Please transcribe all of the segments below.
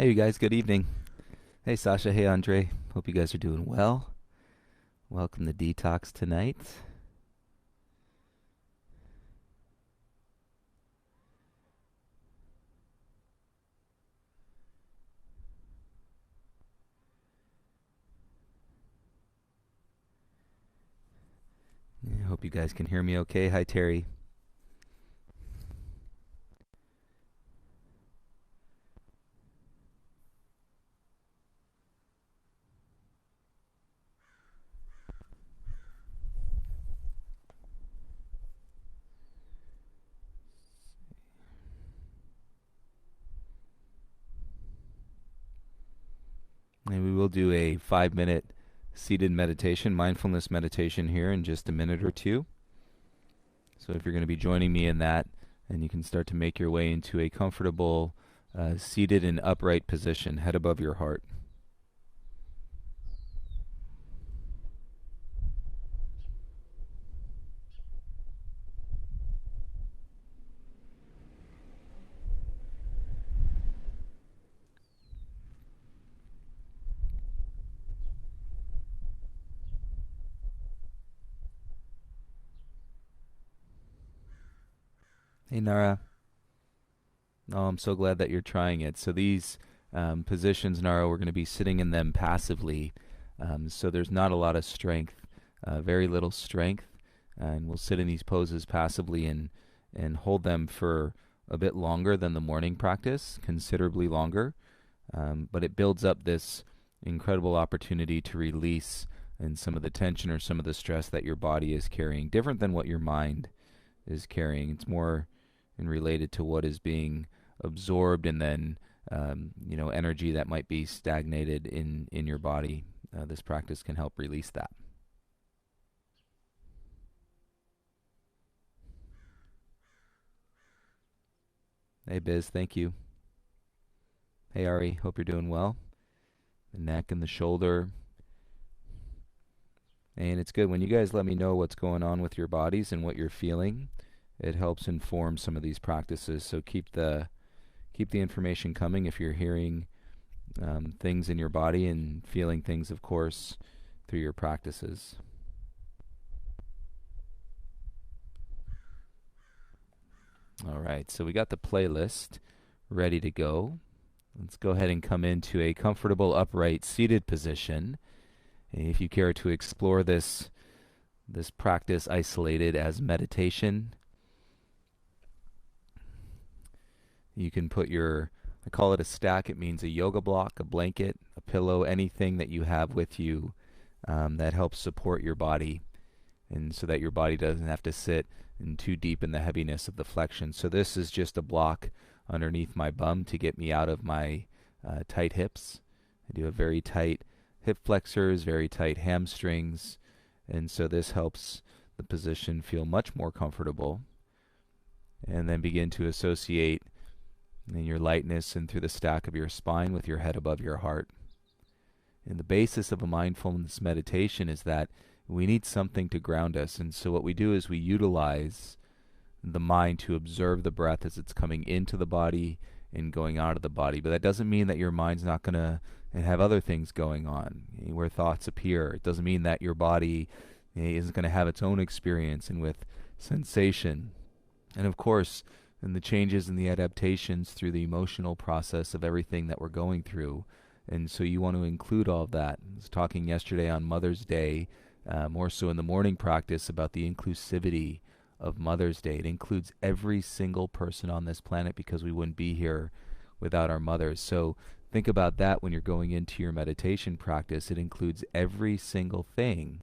Hey, you guys, good evening. Hey, Sasha. Hey, Andre. Hope you guys are doing well. Welcome to Detox tonight. I hope you guys can hear me okay. Hi, Terry. And we will do a 5 minute seated meditation, mindfulness meditation here in just a minute or two. So if you're going to be joining me in that, and you can start to make your way into a comfortable seated and upright position, head above your heart. Hey, Nara. Oh, I'm so glad that you're trying it. So these positions, Nara, we're going to be sitting in them passively. So there's not a lot of strength, very little strength, and we'll sit in these poses passively and hold them for a bit longer than the morning practice, considerably longer. But it builds up this incredible opportunity to release and some of the tension or some of the stress that your body is carrying, different than what your mind is carrying. It's more and related to what is being absorbed and then energy that might be stagnated in your body. This practice can help release that. Hey, Biz, thank you. Hey, Ari, hope you're doing well. The neck and the shoulder. And it's good when you guys let me know what's going on with your bodies and what you're feeling. It helps inform some of these practices. So keep the information coming if you're hearing things in your body and feeling things, of course, through your practices. All right, so we got the playlist ready to go. Let's go ahead and come into a comfortable upright seated position. If you care to explore this practice isolated as meditation, you can put I call it a stack. It means a yoga block, a blanket, a pillow, anything that you have with you that helps support your body, and so that your body doesn't have to sit in too deep in the heaviness of the flexion. So this is just a block underneath my bum to get me out of my tight hips. I do have very tight hip flexors, very tight hamstrings, and so this helps the position feel much more comfortable. And then begin to associate in your lightness and through the stack of your spine with your head above your heart. And the basis of a mindfulness meditation is that we need something to ground us. And so what we do is we utilize the mind to observe the breath as it's coming into the body and going out of the body. But that doesn't mean that your mind's not going to have other things going on where thoughts appear. It doesn't mean that your body isn't going to have its own experience and with sensation. And of course, and the changes and the adaptations through the emotional process of everything that we're going through. And so you want to include all of that. I was talking yesterday on Mother's Day, more so in the morning practice, about the inclusivity of Mother's Day. It includes every single person on this planet because we wouldn't be here without our mothers. So think about that when you're going into your meditation practice. It includes every single thing.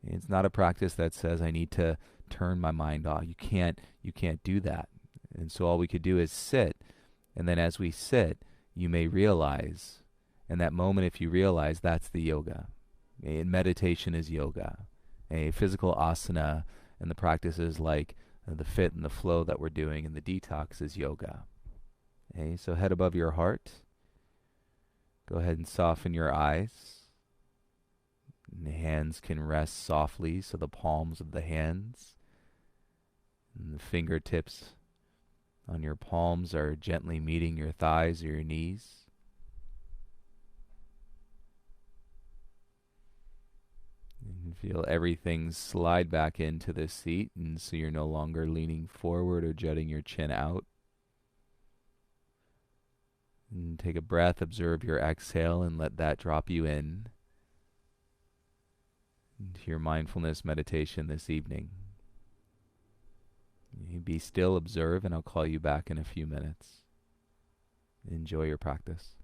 It's not a practice that says I need to turn my mind off. You can't do that. And so all we could do is sit, and then as we sit, you may realize, and that moment if you realize, that's the yoga. And meditation is yoga. A physical asana and the practices like the fit and the flow that we're doing and the detox is yoga. Okay, so head above your heart. Go ahead and soften your eyes. And the hands can rest softly, so the palms of the hands and the fingertips on your palms are gently meeting your thighs or your knees. And feel everything slide back into the seat, and so you're no longer leaning forward or jutting your chin out. And take a breath, observe your exhale, and let that drop you in into your mindfulness meditation this evening. You be still, observe, and I'll call you back in a few minutes. Enjoy your practice.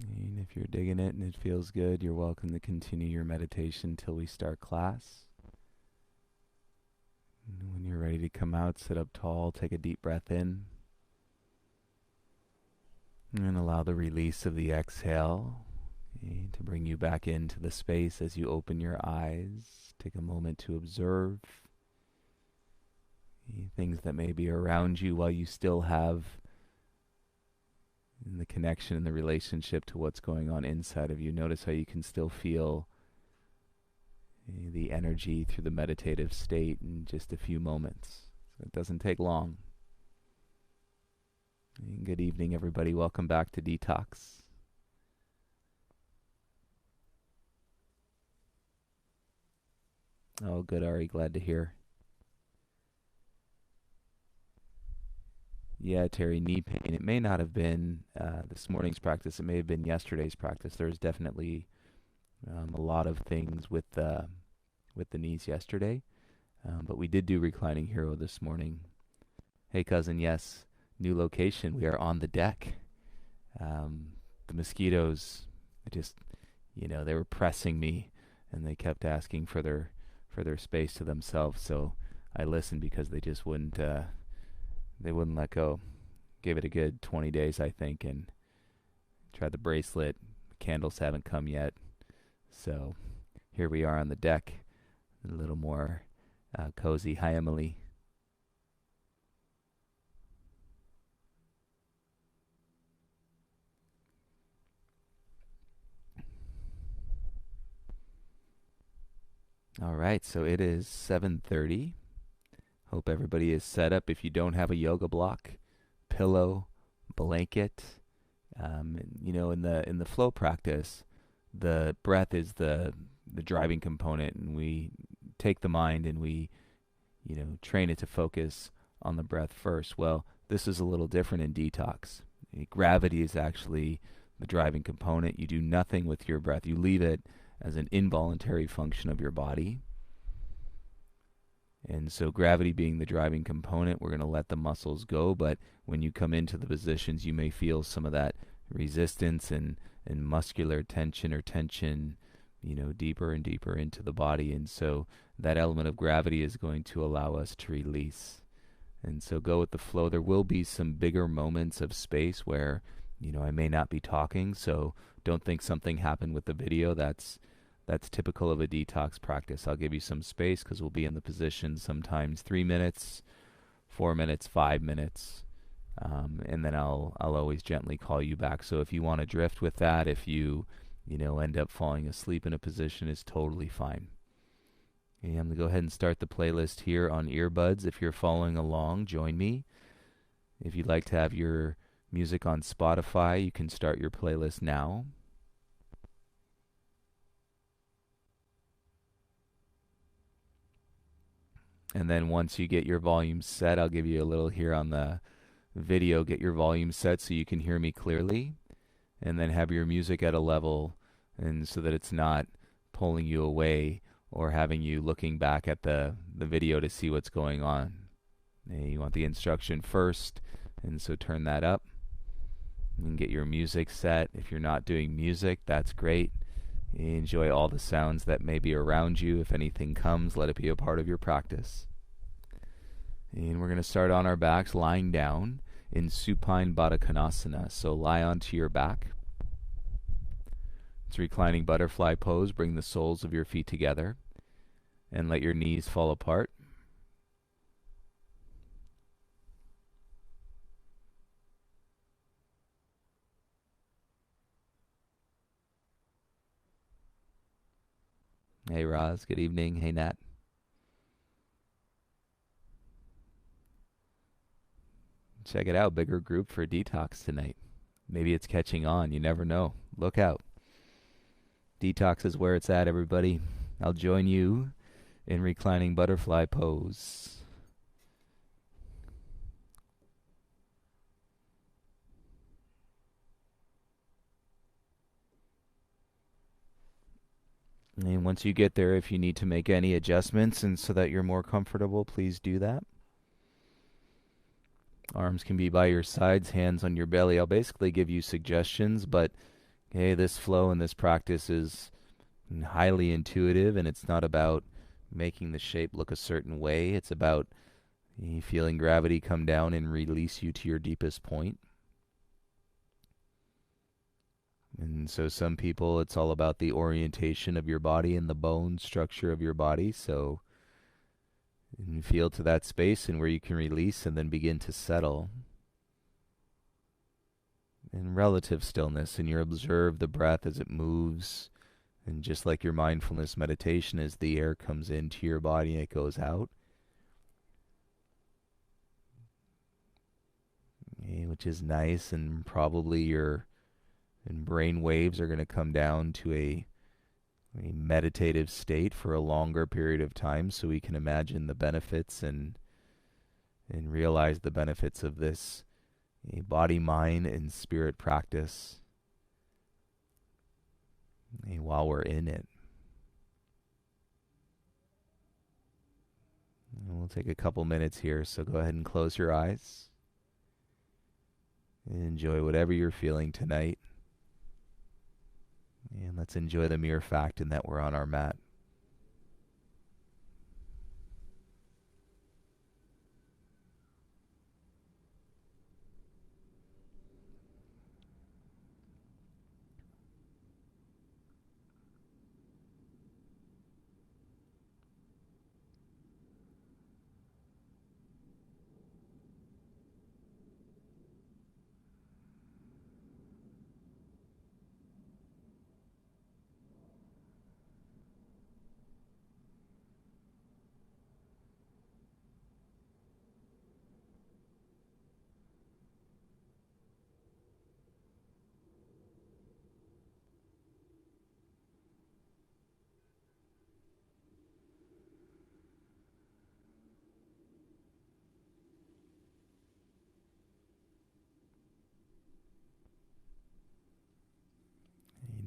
And if you're digging it and it feels good, you're welcome to continue your meditation till we start class. And when you're ready to come out, sit up tall, take a deep breath in, and allow the release of the exhale to bring you back into the space as you open your eyes. Take a moment to observe things that may be around you while you still have the connection and the relationship to what's going on inside of you. Notice how you can still feel the energy through the meditative state in just a few moments. So it doesn't take long. And good evening, everybody. Welcome back to Detox. Oh, good, Ari. Glad to hear. Yeah, Terry, knee pain. It may not have been this morning's practice. It may have been yesterday's practice. There's definitely a lot of things with the knees yesterday. But we did do Reclining Hero this morning. Hey, cousin, yes, new location. We are on the deck. The mosquitoes, just, they were pressing me, and they kept asking for their space to themselves. So I listened because they just wouldn't let go. Gave it a good 20 days, I think, and tried the bracelet. candles haven't come yet. So here we are on the deck, a little more cozy. Hi, Emily. All right, so it is 7:30. Hope everybody is set up. If you don't have a yoga block, pillow, blanket, in the flow practice, the breath is the driving component, and we take the mind and we train it to focus on the breath first. Well, this is a little different in detox. Gravity is actually the driving component. You do nothing with your breath. You leave it as an involuntary function of your body. And so gravity being the driving component, we're going to let the muscles go, but when you come into the positions, you may feel some of that resistance and muscular tension or tension, deeper and deeper into the body. And so that element of gravity is going to allow us to release. And so go with the flow. There will be some bigger moments of space where, I may not be talking, so don't think something happened with the video. That's typical of a detox practice. I'll give you some space because we'll be in the position sometimes 3 minutes, 4 minutes, 5 minutes, and then I'll always gently call you back. So if you want to drift with that, if you end up falling asleep in a position, is totally fine. Okay, I'm going to go ahead and start the playlist here on earbuds. If you're following along, join me. If you'd like to have your music on Spotify, you can start your playlist now. And then once you get your volume set, I'll give you a little here on the video. Get your volume set so you can hear me clearly. And then have your music at a level and so that it's not pulling you away or having you looking back at the video to see what's going on. And you want the instruction first, and so turn that up. And get your music set. If you're not doing music, that's great. Enjoy all the sounds that may be around you. If anything comes, let it be a part of your practice. And we're going to start on our backs, lying down in supine Baddha Konasana. So lie onto your back. It's reclining butterfly pose. Bring the soles of your feet together and let your knees fall apart. Hey Roz, good evening. Hey Nat. Check it out, bigger group for detox tonight. Maybe it's catching on, you never know. Look out. Detox is where it's at, everybody. I'll join you in reclining butterfly pose. And once you get there, if you need to make any adjustments and so that you're more comfortable, please do that. Arms can be by your sides, hands on your belly. I'll basically give you suggestions, but hey, this flow and this practice is highly intuitive, and it's not about making the shape look a certain way. It's about feeling gravity come down and release you to your deepest point. And so some people, it's all about the orientation of your body and the bone structure of your body. So you feel to that space and where you can release and then begin to settle in relative stillness. And you observe the breath as it moves. And just like your mindfulness meditation, as the air comes into your body and it goes out, which is nice, and probably your brain waves are going to come down to a meditative state for a longer period of time, so we can imagine the benefits and realize the benefits of this body, mind, and spirit practice while we're in it. And we'll take a couple minutes here, so go ahead and close your eyes and enjoy whatever you're feeling tonight. And let's enjoy the mere fact in that we're on our mat.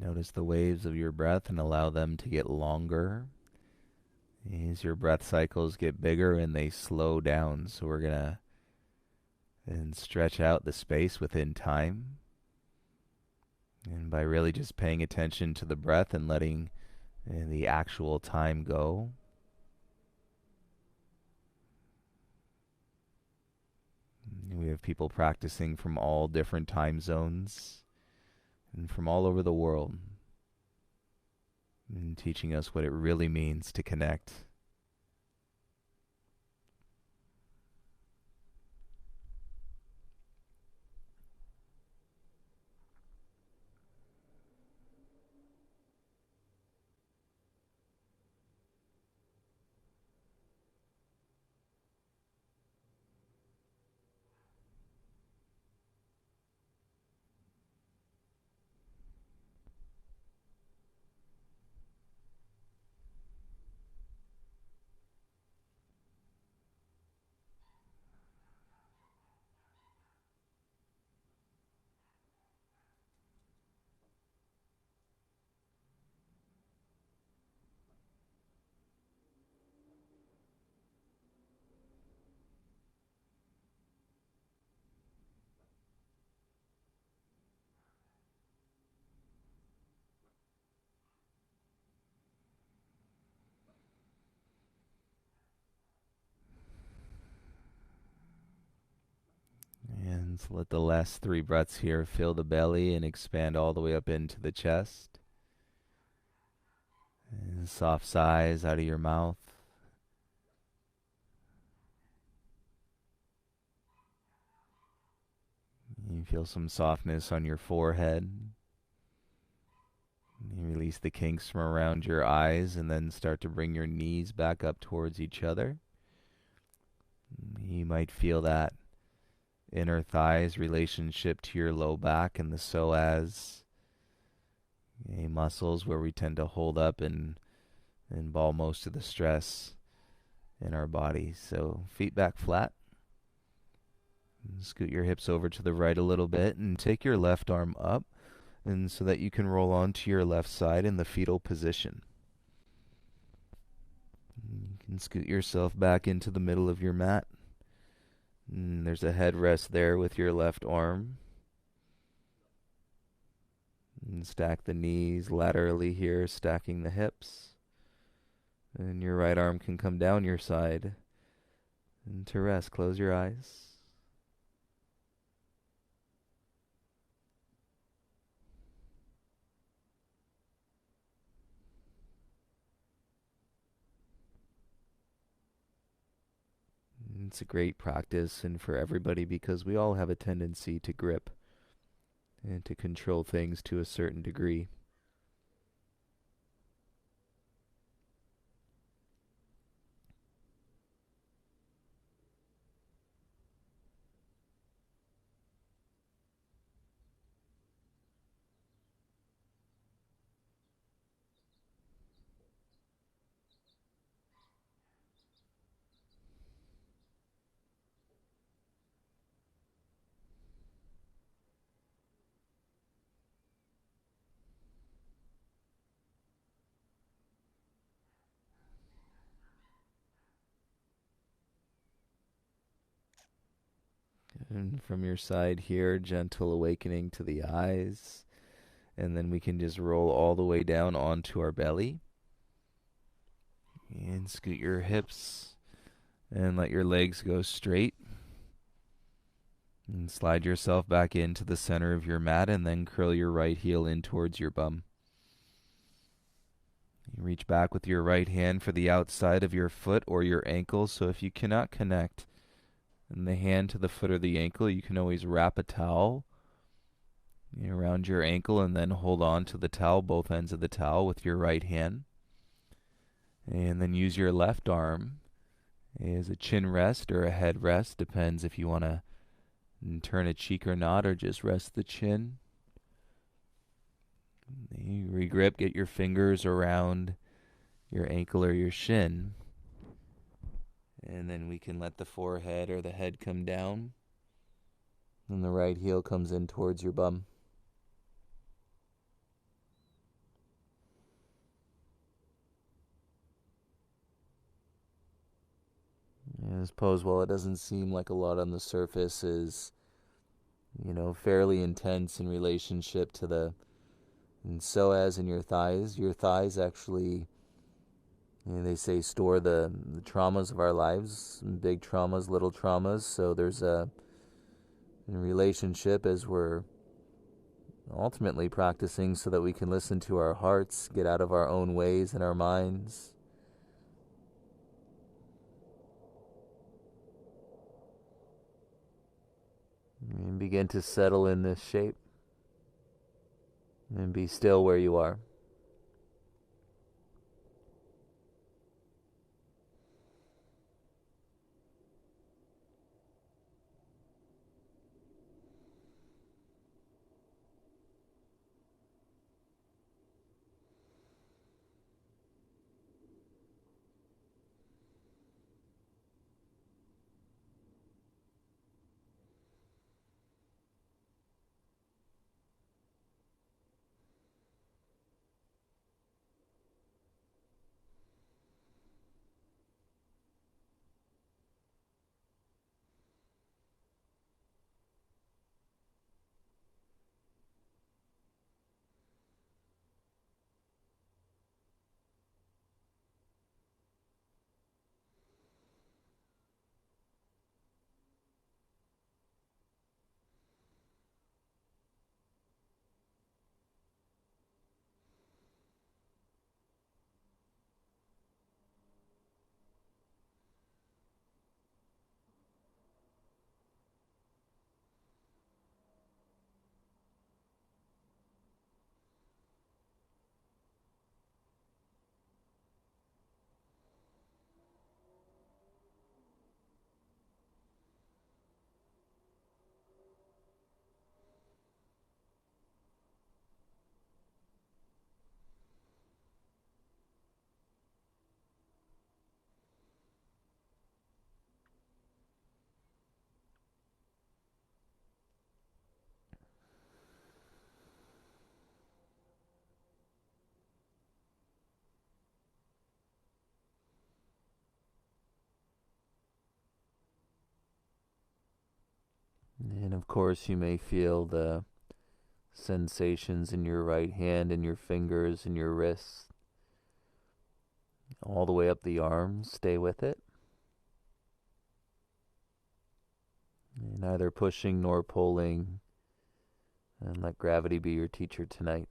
Notice the waves of your breath and allow them to get longer. As your breath cycles get bigger and they slow down, so we're going to and stretch out the space within time. And by really just paying attention to the breath and letting the actual time go. We have people practicing from all different time zones and from all over the world, and teaching us what it really means to connect. And so let the last 3 breaths here fill the belly and expand all the way up into the chest. And soft sighs out of your mouth. You feel some softness on your forehead. You release the kinks from around your eyes and then start to bring your knees back up towards each other. You might feel that inner thighs relationship to your low back and the psoas muscles, where we tend to hold up and ball most of the stress in our body. So feet back flat. Scoot your hips over to the right a little bit and take your left arm up, and so that you can roll onto your left side in the fetal position. You can scoot yourself back into the middle of your mat. And there's a headrest there with your left arm. And stack the knees laterally here, stacking the hips. And your right arm can come down your side. And to rest, close your eyes. It's a great practice, and for everybody, because we all have a tendency to grip and to control things to a certain degree. And from your side here, gentle awakening to the eyes. And then we can just roll all the way down onto our belly. And scoot your hips and let your legs go straight. And slide yourself back into the center of your mat, and then curl your right heel in towards your bum. You reach back with your right hand for the outside of your foot or your ankle. So if you cannot connect the hand to the foot or the ankle, you can always wrap a towel around your ankle and then hold on to the towel, both ends of the towel, with your right hand. And then use your left arm as a chin rest or a head rest. Depends if you want to turn a cheek or not, or just rest the chin. You regrip, get your fingers around your ankle or your shin. And then we can let the forehead or the head come down. And the right heel comes in towards your bum. I suppose while it doesn't seem like a lot on the surface, is, fairly intense in relationship to the and psoas in your thighs actually, they say, store the traumas of our lives, big traumas, little traumas. So there's a relationship as we're ultimately practicing so that we can listen to our hearts, get out of our own ways and our minds. And begin to settle in this shape and be still where you are. And of course, you may feel the sensations in your right hand and your fingers and your wrists, all the way up the arms. Stay with it. Neither pushing nor pulling. And let gravity be your teacher tonight.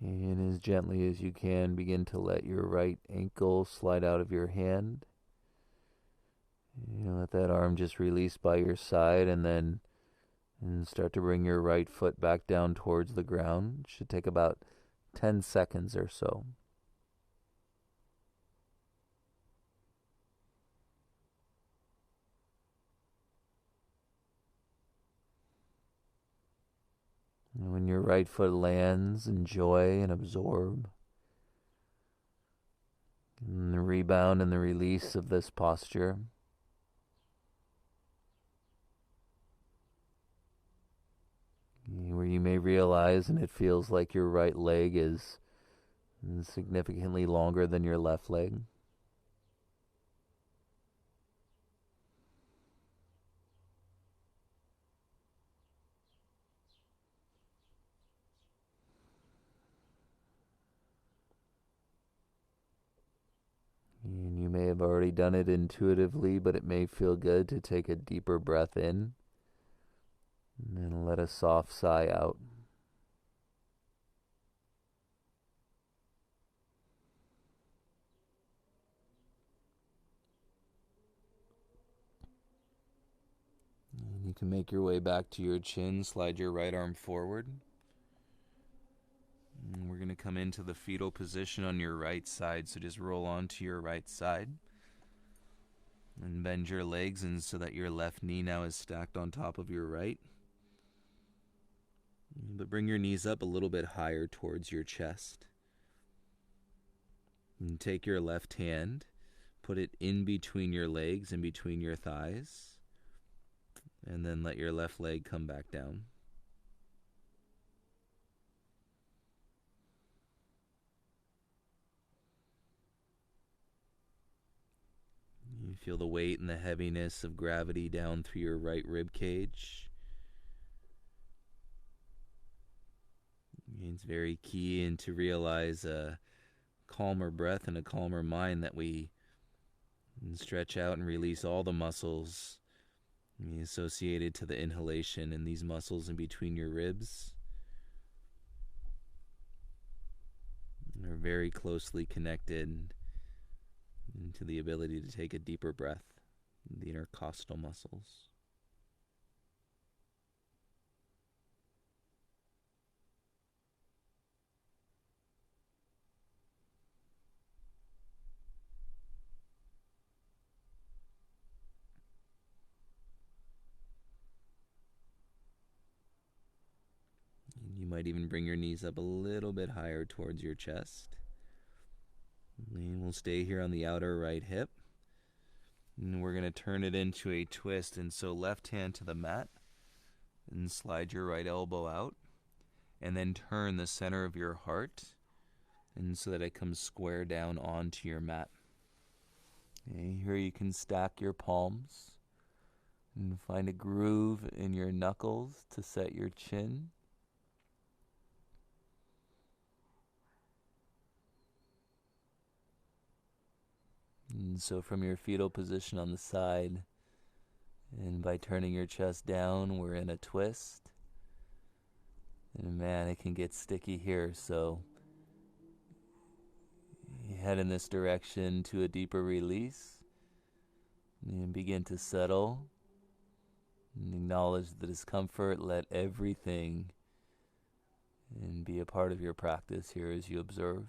And as gently as you can, begin to let your right ankle slide out of your hand. Let that arm just release by your side, and start to bring your right foot back down towards the ground. It should take about 10 seconds or so. And when your right foot lands, enjoy and absorb. And the rebound and the release of this posture. Where you may realize, and it feels like your right leg is significantly longer than your left leg. have already done it intuitively, but it may feel good to take a deeper breath in and then let a soft sigh out. And you can make your way back to your chin, slide your right arm forward. And we're going to come into the fetal position on your right side, so just roll onto your right side. And bend your legs and so that your left knee now is stacked on top of your right. But bring your knees up a little bit higher towards your chest. And take your left hand, put it in between your legs and between your thighs. And then let your left leg come back down. You feel the weight and the heaviness of gravity down through your right rib cage. It's very key and to realize a calmer breath and a calmer mind that we stretch out and release all the muscles associated to the inhalation, and these muscles in between your ribs are very closely connected to the ability to take a deeper breath, the intercostal muscles. And you might even bring your knees up a little bit higher towards your chest. And we'll stay here on the outer right hip. And we're going to turn it into a twist. And so left hand to the mat. And slide your right elbow out. And then turn the center of your heart. And so that it comes square down onto your mat. Okay, here you can stack your palms. And find a groove in your knuckles to set your chin. And so from your fetal position on the side, and by turning your chest down, we're in a twist. And man, it can get sticky here, so you head in this direction to a deeper release. And begin to settle. And acknowledge the discomfort. Let everything and be a part of your practice here as you observe.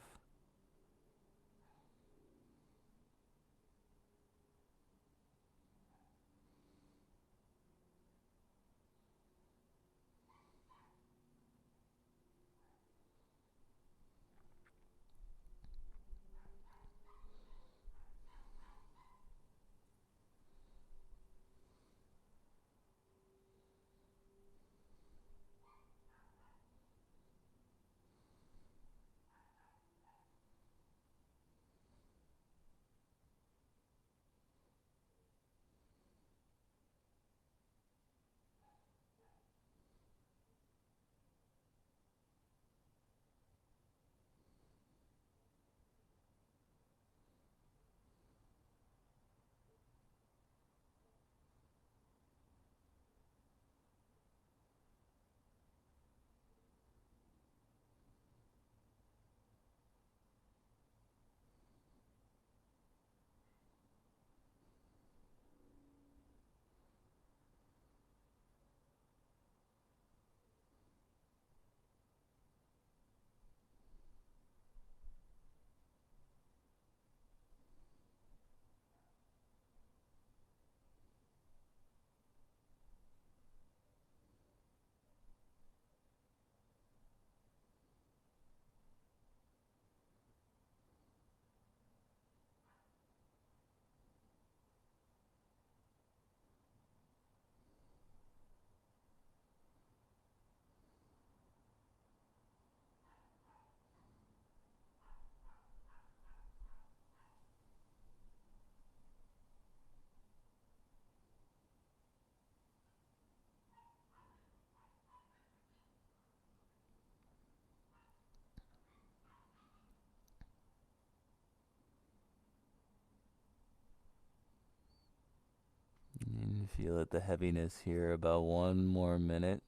You feel it, the heaviness here. About one more minute.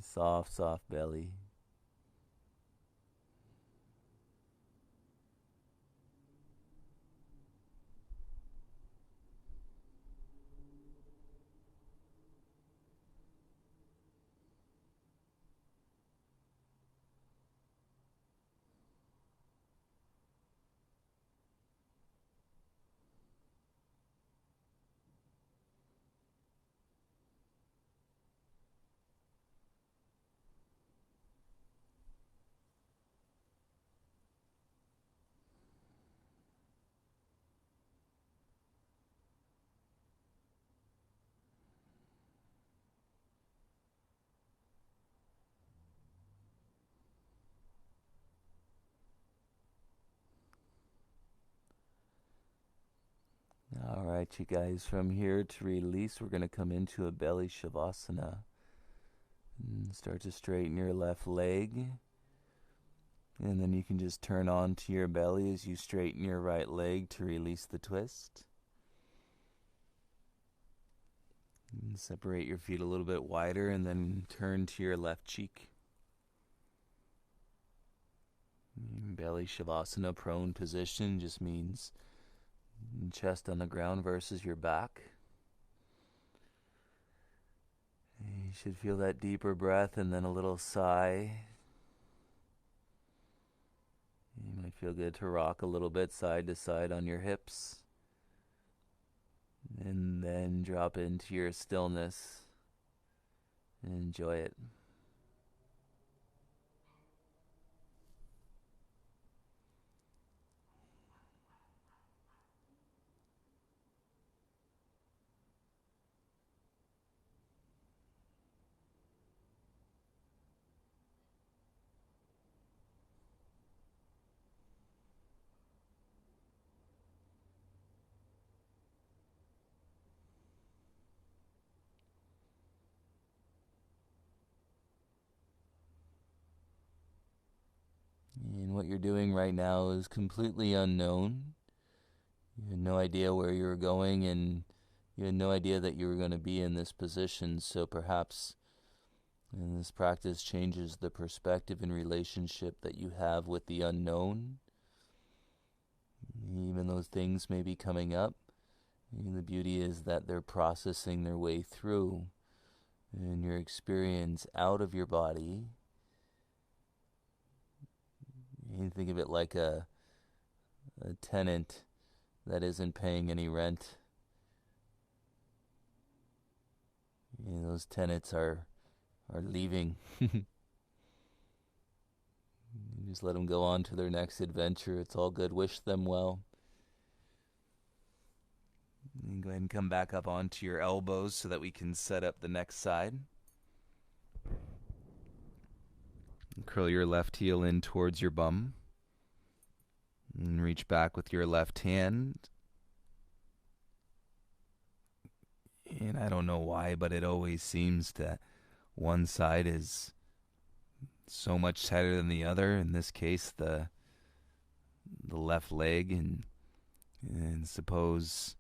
Soft, soft belly. All right, you guys, from here to release, we're going to come into a belly shavasana. And start to straighten your left leg. And then you can just turn onto your belly as you straighten your right leg to release the twist. And separate your feet a little bit wider and then turn to your left cheek. Belly shavasana, prone position, just means chest on the ground versus your back. You should feel that deeper breath and then a little sigh. You might feel good to rock a little bit side to side on your hips. And then drop into your stillness and enjoy it. And what you're doing right now is completely unknown. You had no idea where you were going, and you had no idea that you were going to be in this position. So perhaps this practice changes the perspective and relationship that you have with the unknown. Even those things may be coming up. And the beauty is that they're processing their way through, and your experience out of your body. You think of it like a tenant that isn't paying any rent. Those tenants are leaving. You just let them go on to their next adventure. It's all good. Wish them well. And go ahead and come back up onto your elbows so that we can set up the next side. Curl your left heel in towards your bum. And reach back with your left hand. And I don't know why, but it always seems that one side is so much tighter than the other. In this case, the left leg, and suppose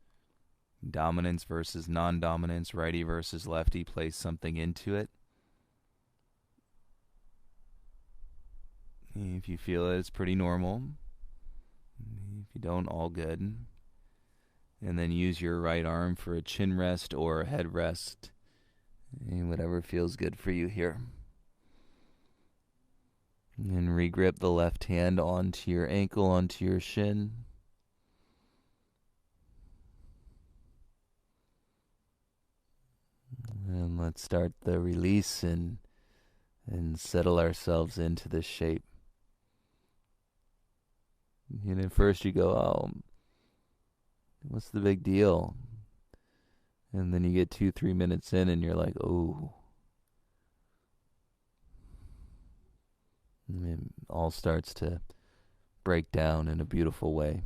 dominance versus non-dominance, righty versus lefty, place something into it. If you feel it, it's pretty normal. If you don't, all good. And then use your right arm for a chin rest or a head rest. Whatever feels good for you here. And regrip the left hand onto your ankle, onto your shin. And let's start the release and settle ourselves into this shape. And at first you go, oh, what's the big deal? And then you get 2-3 minutes in and you're like, oh. And it all starts to break down in a beautiful way.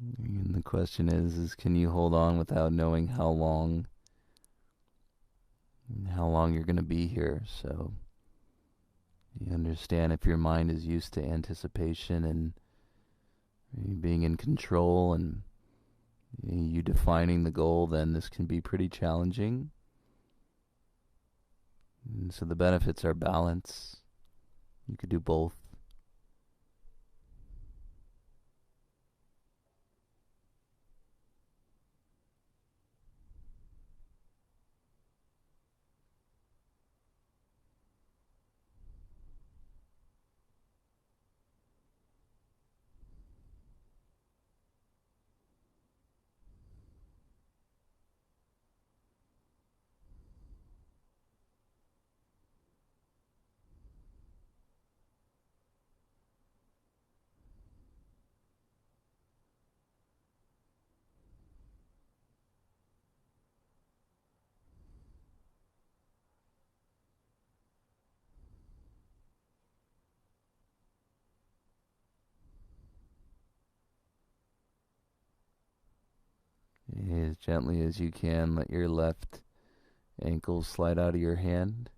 And the question is can you hold on without knowing how long you're going to be here? So you understand if your mind is used to anticipation and being in control and you defining the goal, then this can be pretty challenging. And so the benefits are balance. You could do both. As gently as you can, let your left ankle slide out of your hand.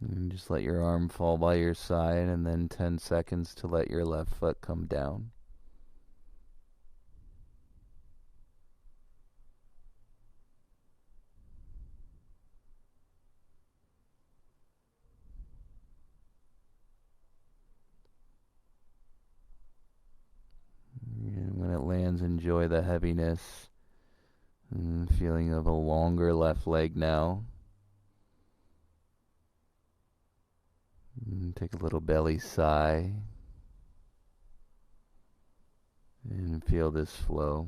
And just let your arm fall by your side, and then 10 seconds to let your left foot come down. And when it lands, enjoy the heaviness and feeling of a longer left leg now. And take a little belly sigh and feel this flow.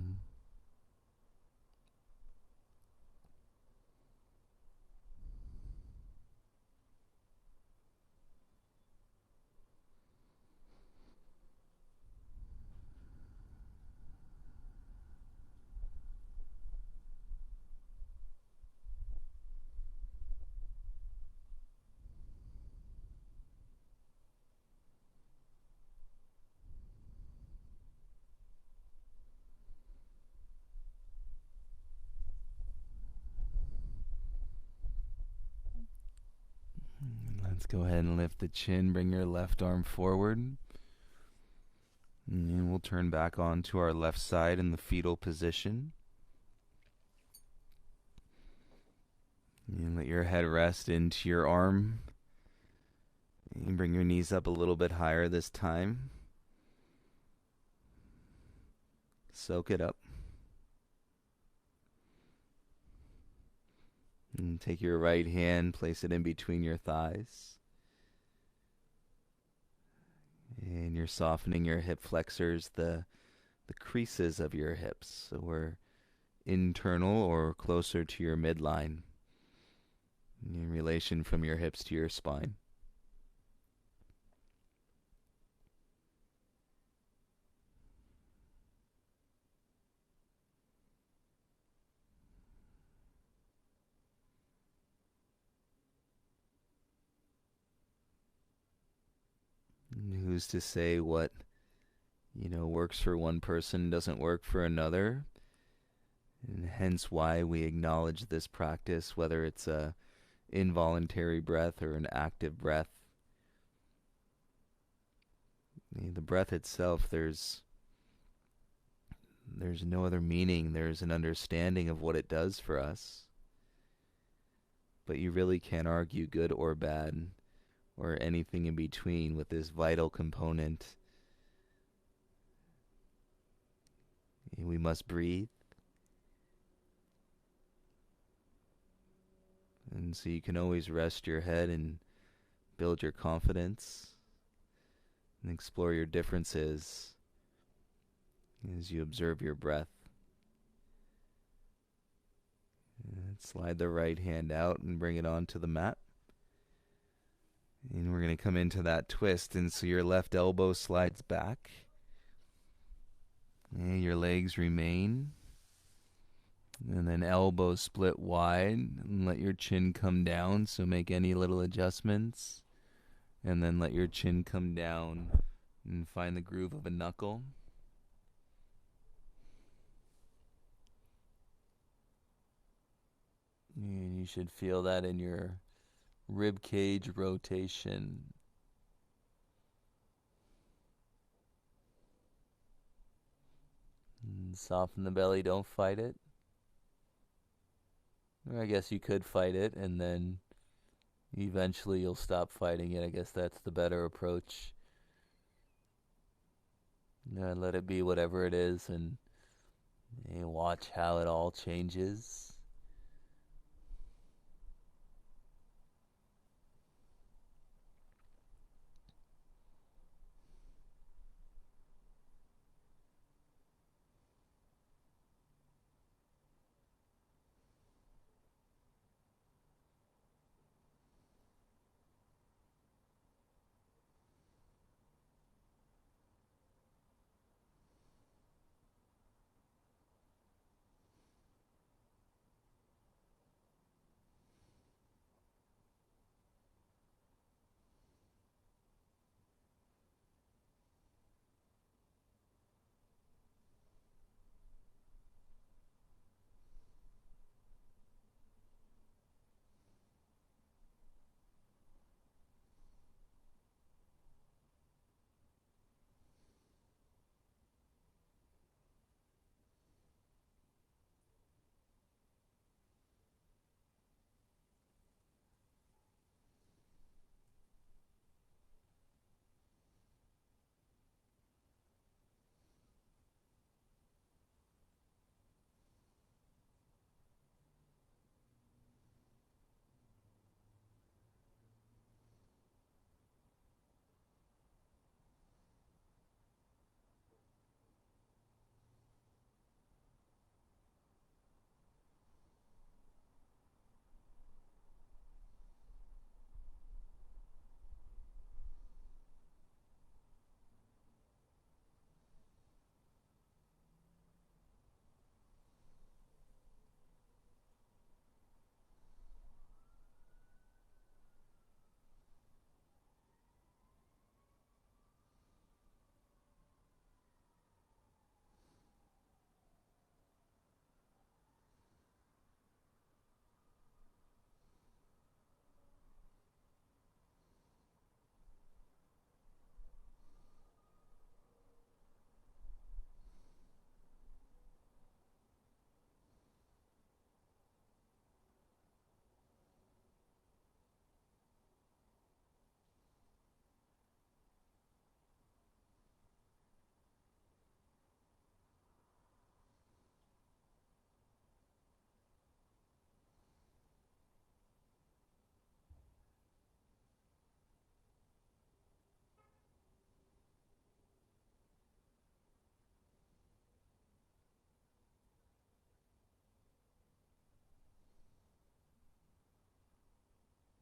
Let's go ahead and lift the chin, bring your left arm forward. And we'll turn back onto our left side in the fetal position. And let your head rest into your arm. And bring your knees up a little bit higher this time. Soak it up. And take your right hand, place it in between your thighs. And you're softening your hip flexors, the creases of your hips. So we're internal or closer to your midline in relation from your hips to your spine. And who's to say what, works for one person doesn't work for another? And hence why we acknowledge this practice, whether it's a involuntary breath or an active breath. The breath itself, there's no other meaning. There's an understanding of what it does for us. But you really can't argue good or bad or anything in between with this vital component. We must breathe. And so you can always rest your head and build your confidence and explore your differences as you observe your breath. And slide the right hand out and bring it onto the mat. And we're going to come into that twist. And so your left elbow slides back. And your legs remain. And then elbows split wide. And let your chin come down. So make any little adjustments. And then let your chin come down and find the groove of a knuckle. And you should feel that in your rib cage rotation. And soften the belly, don't fight it. Or I guess you could fight it and then eventually you'll stop fighting it. I guess that's the better approach. Let it be whatever it is and watch how it all changes.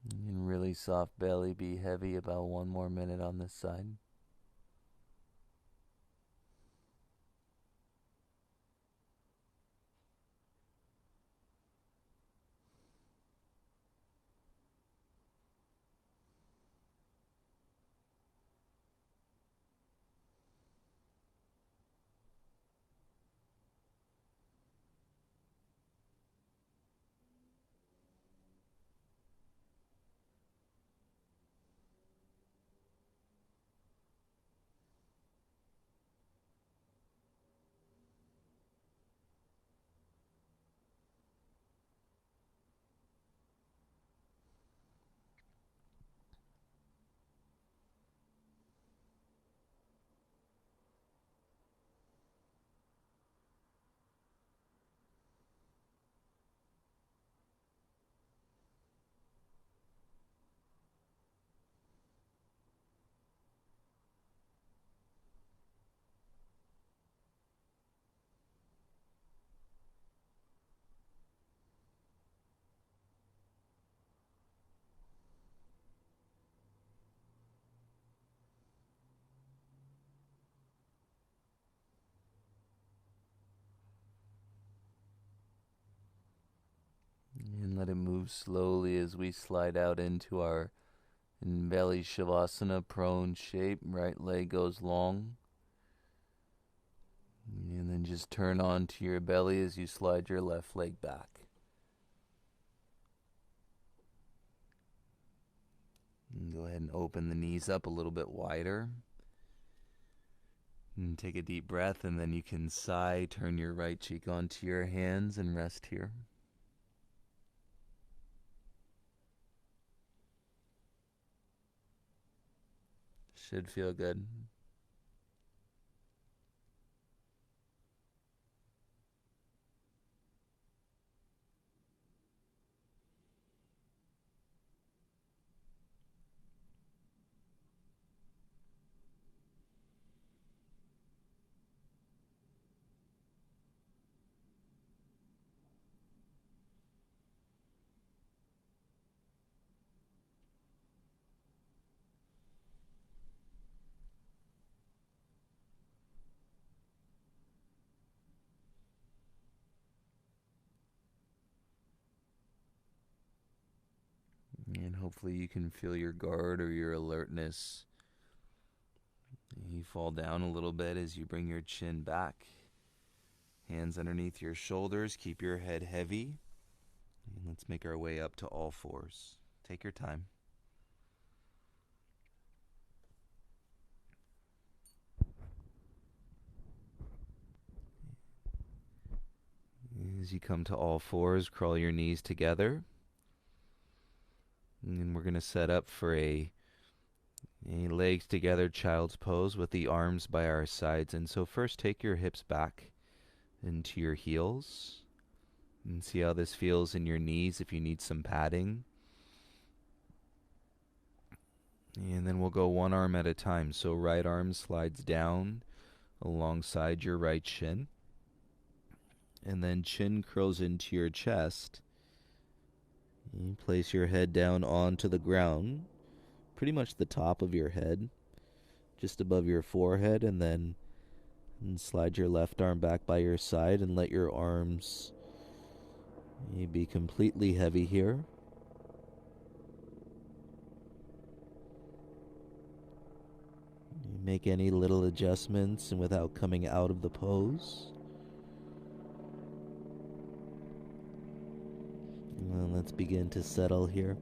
And really soft belly, be heavy. About 1 more minute on this side. And let it move slowly as we slide out into our belly shavasana, prone shape. Right leg goes long. And then just turn onto your belly as you slide your left leg back. And go ahead and open the knees up a little bit wider. And take a deep breath, and then you can sigh, turn your right cheek onto your hands, and rest here. Should feel good. And hopefully you can feel your guard or your alertness. You fall down a little bit as you bring your chin back. Hands underneath your shoulders. Keep your head heavy. And let's make our way up to all fours. Take your time. As you come to all fours, crawl your knees together. And we're going to set up for a legs together child's pose with the arms by our sides. And so first take your hips back into your heels. And see how this feels in your knees if you need some padding. And then we'll go one arm at a time. So right arm slides down alongside your right shin. And then chin curls into your chest. You place your head down onto the ground, pretty much the top of your head, just above your forehead, and then slide your left arm back by your side and let your arms be completely heavy here. You make any little adjustments and without coming out of the pose. Well, let's begin to settle here.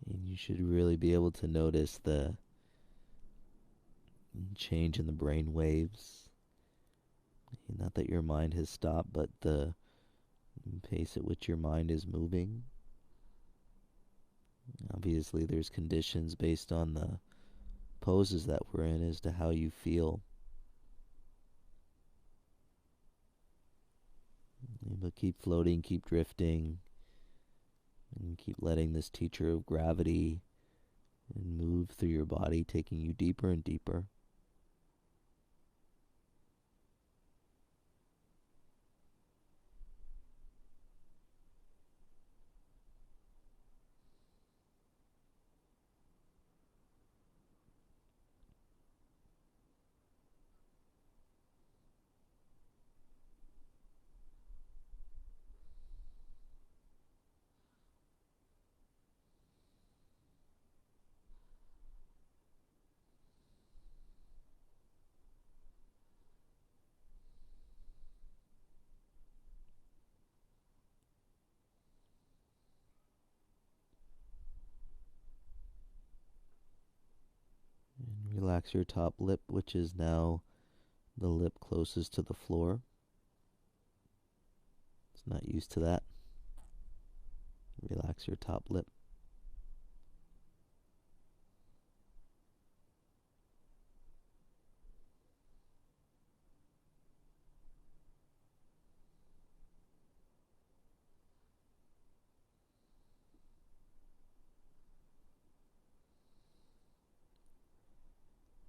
And you should really be able to notice the change in the brain waves. Not that your mind has stopped, but the pace at which your mind is moving. Obviously, there's conditions based on the poses that we're in as to how you feel. But keep floating, keep drifting, and keep letting this teacher of gravity move through your body, taking you deeper and deeper. relax your top lip, which is now the lip closest to the floor. It's not used to that. Relax your top lip.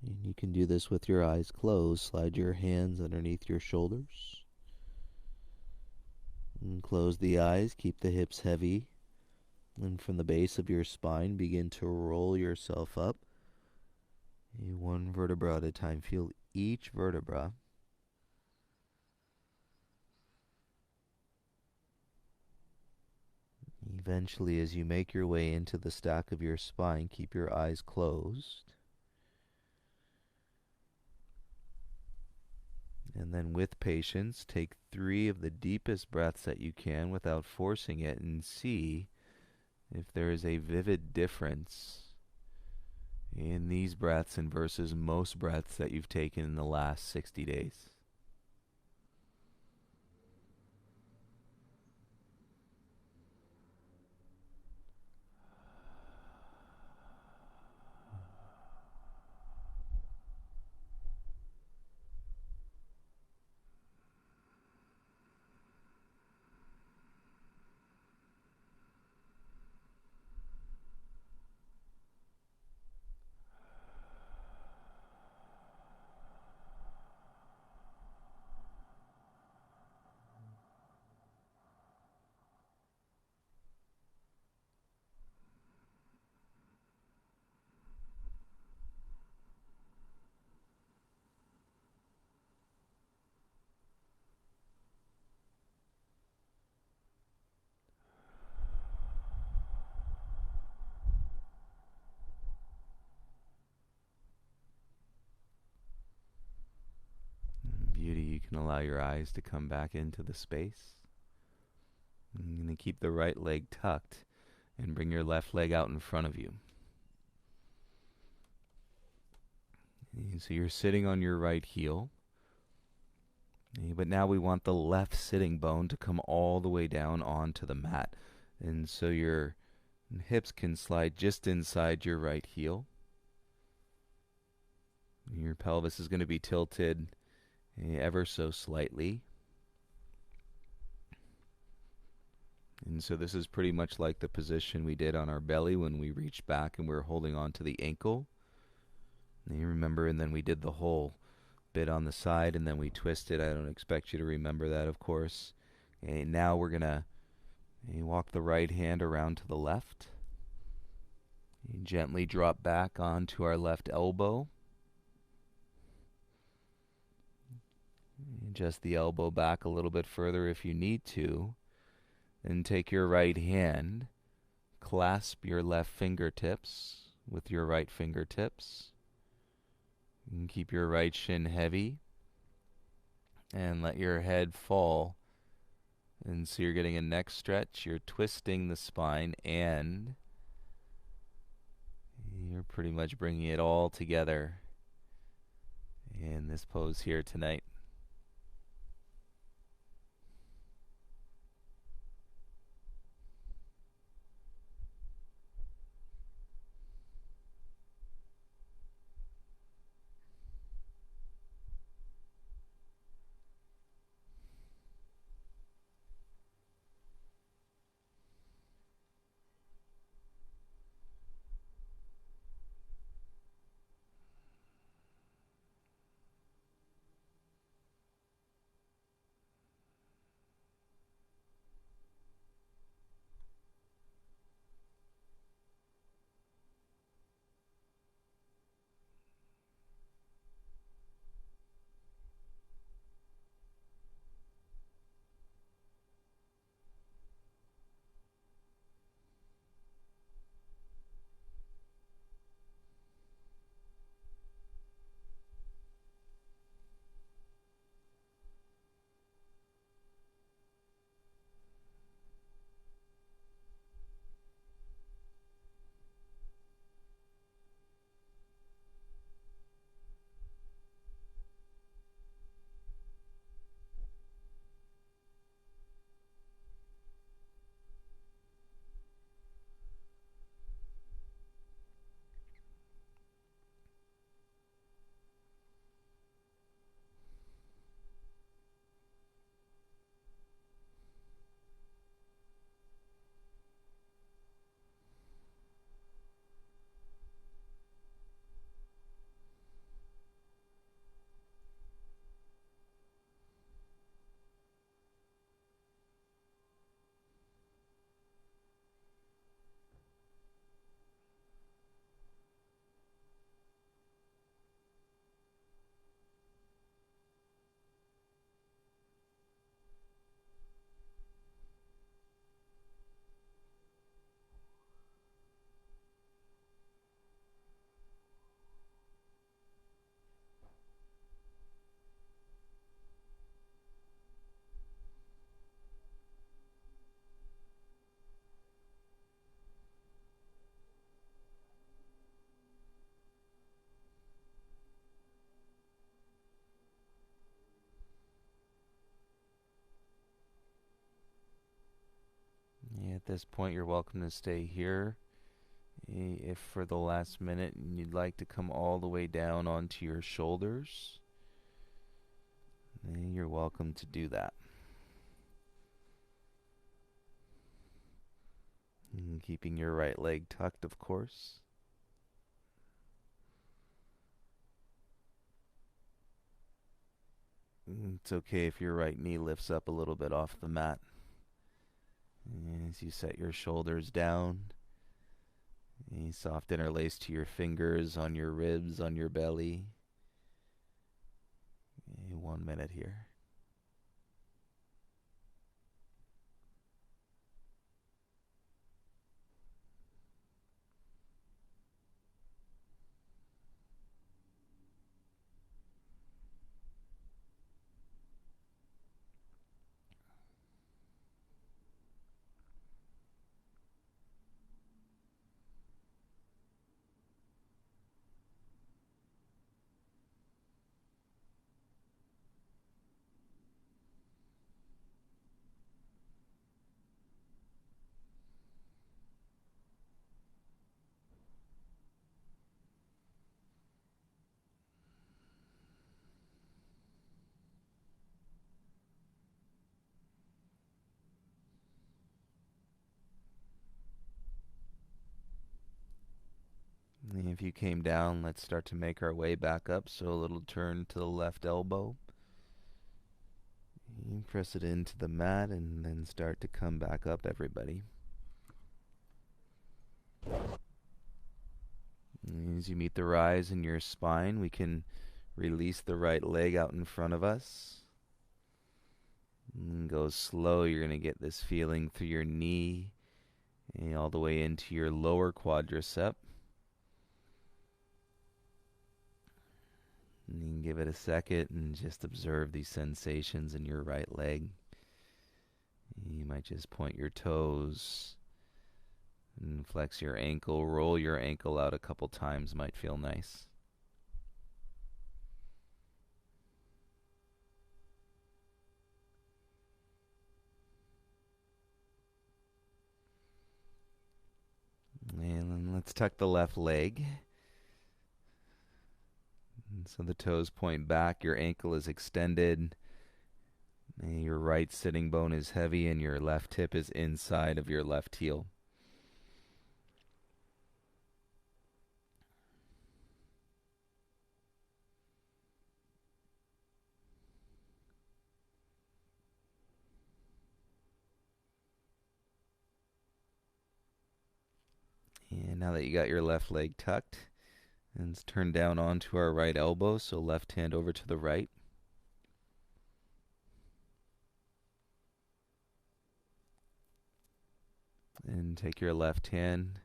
And you can do this with your eyes closed. Slide your hands underneath your shoulders. And close the eyes. Keep the hips heavy. And from the base of your spine, begin to roll yourself up. One vertebra at a time. Feel each vertebra. Eventually, as you make your way into the stack of your spine, keep your eyes closed. And then with patience, take 3 of the deepest breaths that you can without forcing it, and see if there is a vivid difference in these breaths and versus most breaths that you've taken in the last 60 days. Beauty, you can allow your eyes to come back into the space. I'm going to keep the right leg tucked and bring your left leg out in front of you. And so you're sitting on your right heel. But now we want the left sitting bone to come all the way down onto the mat. And so your hips can slide just inside your right heel. Your pelvis is going to be tilted ever so slightly. And so this is pretty much like the position we did on our belly when we reached back and we were holding on to the ankle. And you remember, and then we did the whole bit on the side and then we twisted. I don't expect you to remember that, of course. And now we're going to walk the right hand around to the left. Gently drop back onto our left elbow. Adjust the elbow back a little bit further if you need to. And take your right hand, clasp your left fingertips with your right fingertips. And keep your right shin heavy. And let your head fall. And so you're getting a neck stretch. You're twisting the spine and you're pretty much bringing it all together in this pose here tonight. At this point, you're welcome to stay here. If for the last minute you'd like to come all the way down onto your shoulders, you're welcome to do that. And keeping your right leg tucked, of course. It's okay if your right knee lifts up a little bit off the mat. As you set your shoulders down, soft interlace to your fingers on your ribs, on your belly. 1 minute here. And if you came down, let's start to make our way back up. So a little turn to the left elbow. You press it into the mat and then start to come back up, everybody. As you meet the rise in your spine, we can release the right leg out in front of us. And go slow. You're going to get this feeling through your knee and all the way into your lower quadricep. And you can give it a second and just observe these sensations in your right leg. You might just point your toes and flex your ankle, roll your ankle out a couple times, might feel nice. And then let's tuck the left leg. And so the toes point back, your ankle is extended, and your right sitting bone is heavy, and your left hip is inside of your left heel. And now that you got your left leg tucked, let's turn down onto our right elbow, so left hand over to the right. And take your left hand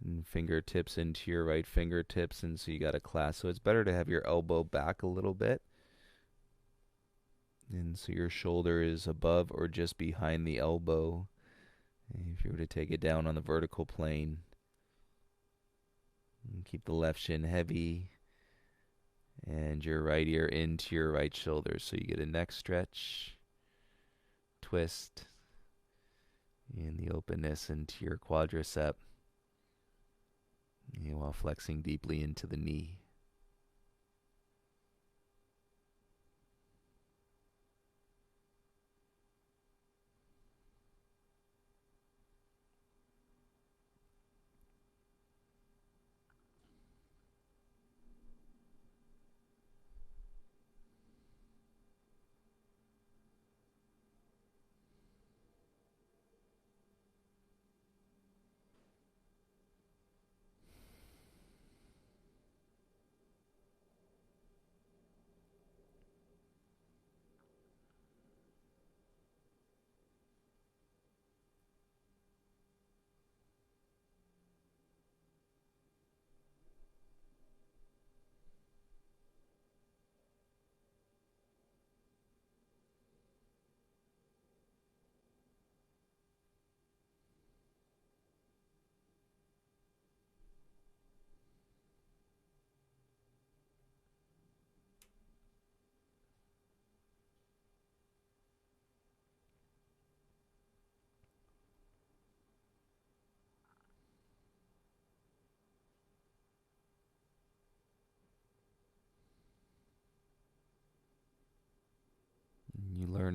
and fingertips into your right fingertips, and so you got a clasp. So it's better to have your elbow back a little bit. And so your shoulder is above or just behind the elbow. And if you were to take it down on the vertical plane, and keep the left shin heavy and your right ear into your right shoulder. So you get a neck stretch, twist, and the openness into your quadricep, while flexing deeply into the knee.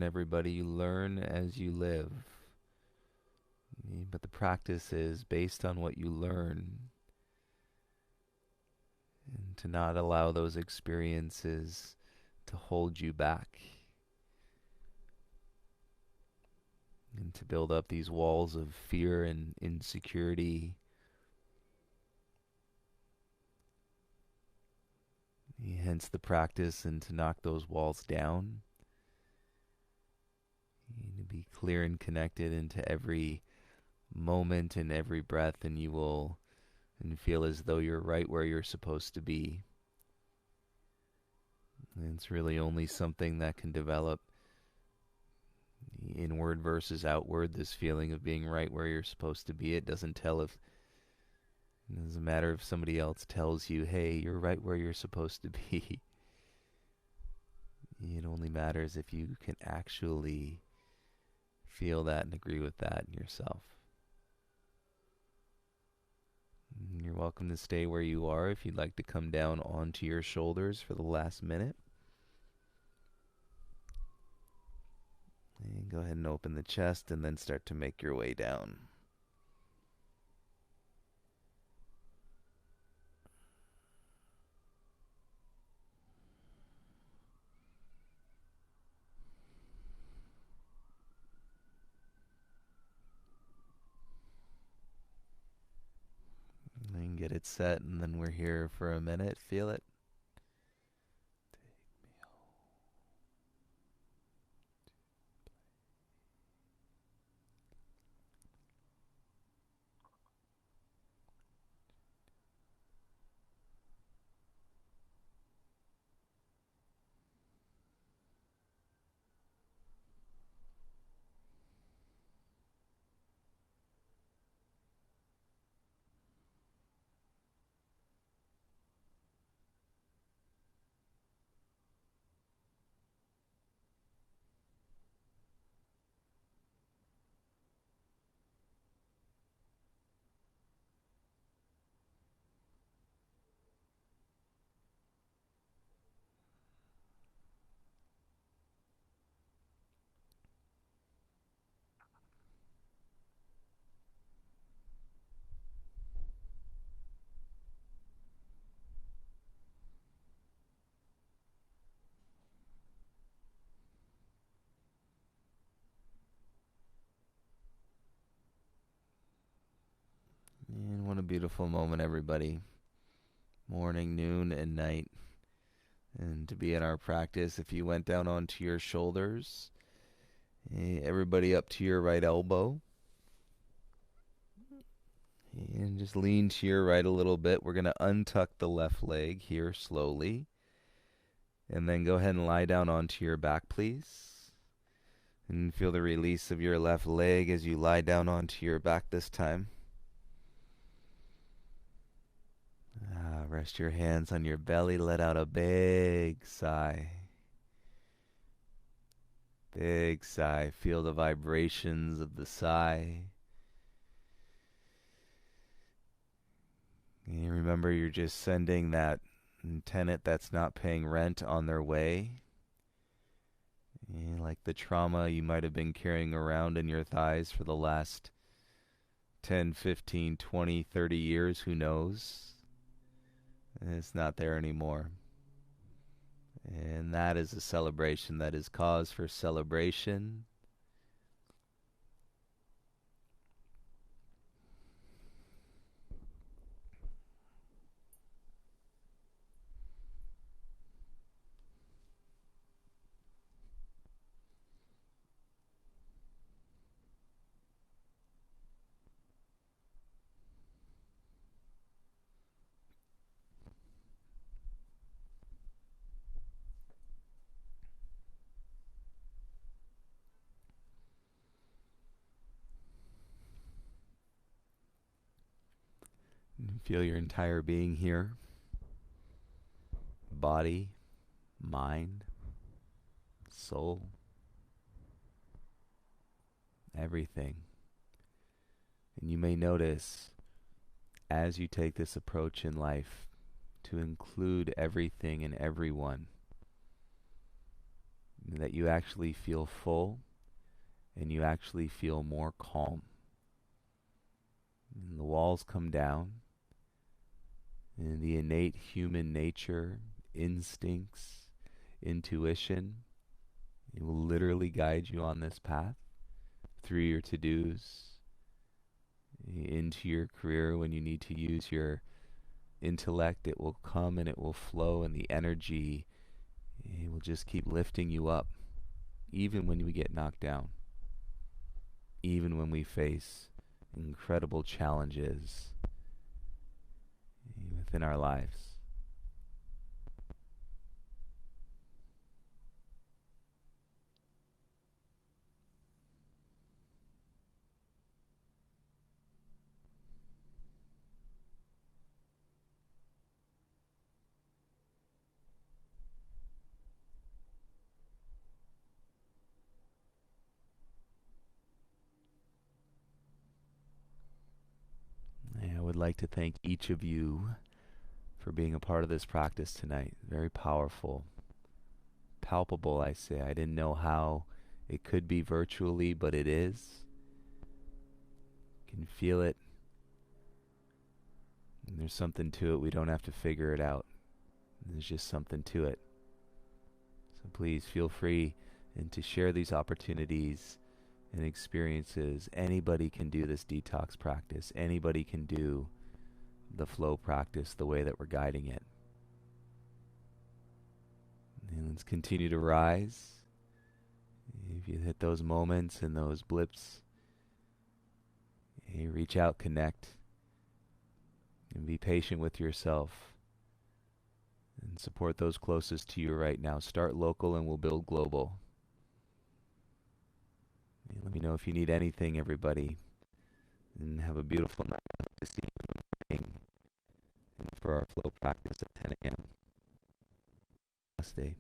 everybody. You learn as you live. But the practice is based on what you learn, and to not allow those experiences to hold you back, and to build up these walls of fear and insecurity. Hence the practice, and to knock those walls down. You need to be clear and connected into every moment and every breath, and you will and feel as though you're right where you're supposed to be. And it's really only something that can develop inward versus outward, this feeling of being right where you're supposed to be. It doesn't matter if somebody else tells you, hey, you're right where you're supposed to be. It only matters if you can actually feel that and agree with that in yourself. You're welcome to stay where you are if you'd like to come down onto your shoulders for the last minute. And go ahead and open the chest and then start to make your way down. And get it set, and then we're here for a minute. Feel it. And what a beautiful moment, everybody. Morning, noon, and night. And to be in our practice, if you went down onto your shoulders, everybody up to your right elbow. And just lean to your right a little bit. We're going to untuck the left leg here slowly. And then go ahead and lie down onto your back, please. And feel the release of your left leg as you lie down onto your back this time. Rest your hands on your belly. Let out a big sigh. Big sigh. Feel the vibrations of the sigh. And remember, you're just sending that tenant that's not paying rent on their way. Like the trauma you might have been carrying around in your thighs for the last 10, 15, 20, 30 years, who knows? It's not there anymore. And that is a celebration. That is cause for celebration. And feel your entire being here. Body, mind, soul, everything. And you may notice, as you take this approach in life, to include everything and everyone. that you actually feel full and you actually feel more calm. And the walls come down, and the innate human nature, instincts, intuition, it will literally guide you on this path through your to-dos, into your career when you need to use your intellect. It will come and it will flow, and the energy, it will just keep lifting you up, even when we get knocked down, even when we face incredible challenges within our lives. I would like to thank each of you for being a part of this practice tonight. Very powerful, palpable, I say. I didn't know how it could be virtually, but it is. You can feel it, and there's something to it. We don't have to figure it out. There's just something to it. So please feel free and to share these opportunities and experiences. Anybody can do this detox practice. Anybody can do the flow practice the way that we're guiding it. And let's continue to rise. If you hit those moments and those blips, you reach out, connect, and be patient with yourself and support those closest to you right now. Start local and we'll build global. And let me know if you need anything, everybody. And have a beautiful night. I hope to see you for our flow practice at 10 a.m. Namaste.